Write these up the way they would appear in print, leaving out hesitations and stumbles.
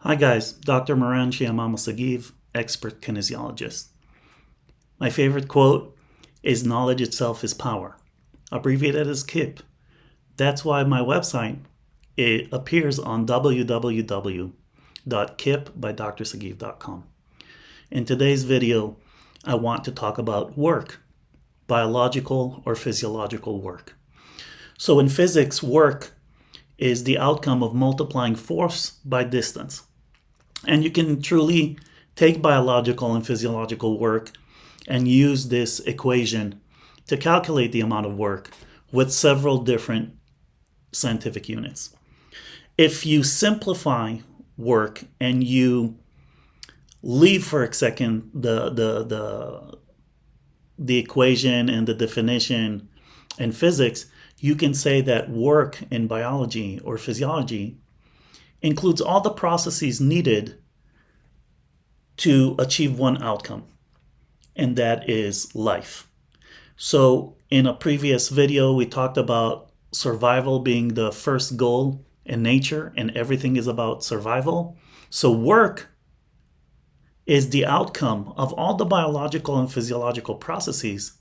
Hi guys, Dr. Moran Shyamama Saghiv, expert kinesiologist. My favorite quote is knowledge itself is power, abbreviated as KIIP. That's why my website, it appears on www.kiip.drsagiv.com. In today's video, I want to talk about work, biological or physiological work. So in physics, work is the outcome of multiplying force by distance. And you can truly take biological and physiological work and use this equation to calculate the amount of work with several different scientific units. If you simplify work and you leave for a second the equation and the definition in physics, you can say that work in biology or physiology includes all the processes needed to achieve one outcome, and that is life. So in a previous video, we talked about survival being the first goal in nature, and everything is about survival. So work is the outcome of all the biological and physiological processes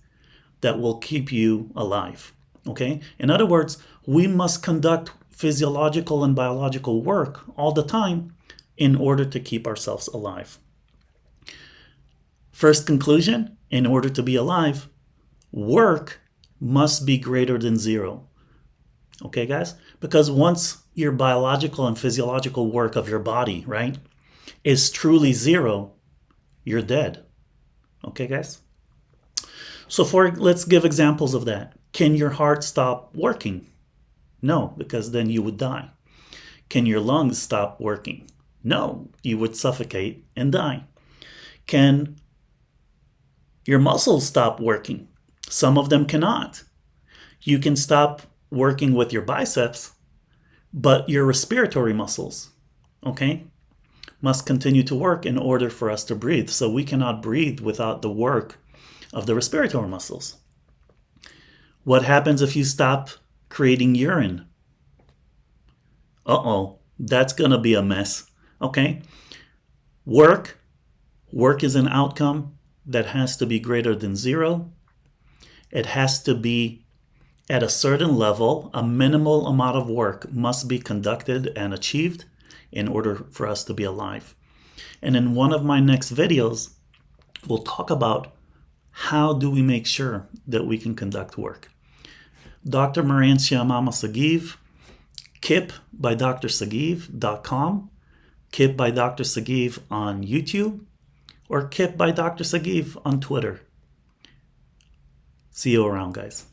that will keep you alive. Okay? In other words, we must conduct physiological and biological work all the time in order to keep ourselves alive. First conclusion, in order to be alive, work must be greater than zero. Okay, guys? Because once your biological and physiological work of your body, right, is truly zero, you're dead. Okay, guys? So let's give examples of that. Can your heart stop working? No, because then you would die. Can your lungs stop working? No, you would suffocate and die. Can your muscles stop working? Some of them cannot. You can stop working with your biceps, but your respiratory muscles, okay, must continue to work in order for us to breathe. So we cannot breathe without the work of the respiratory muscles. What happens if you stop creating urine? That's gonna be a mess. Okay? Work is an outcome that has to be greater than zero. It has to be at a certain level. A minimal amount of work must be conducted and achieved in order for us to be alive. And in one of my next videos, we'll talk about how do we make sure that we can conduct work. Dr. Moran Shyamama Saghiv, KIIP by DrSaghiv.com, KIIP by Dr. Saghiv on YouTube, or KIIP by Dr. Saghiv on Twitter. See you around, guys.